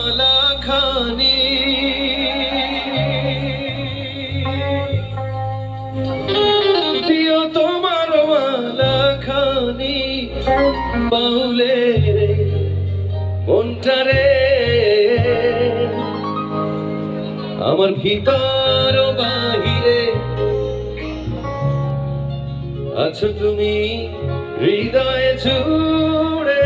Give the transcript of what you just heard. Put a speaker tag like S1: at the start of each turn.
S1: মালা খানি দিও তোমার মালা খানি বাউলে মনটারে আমার ভিতর বাহিরে আছো তুমি হৃদয়ে জুড়ে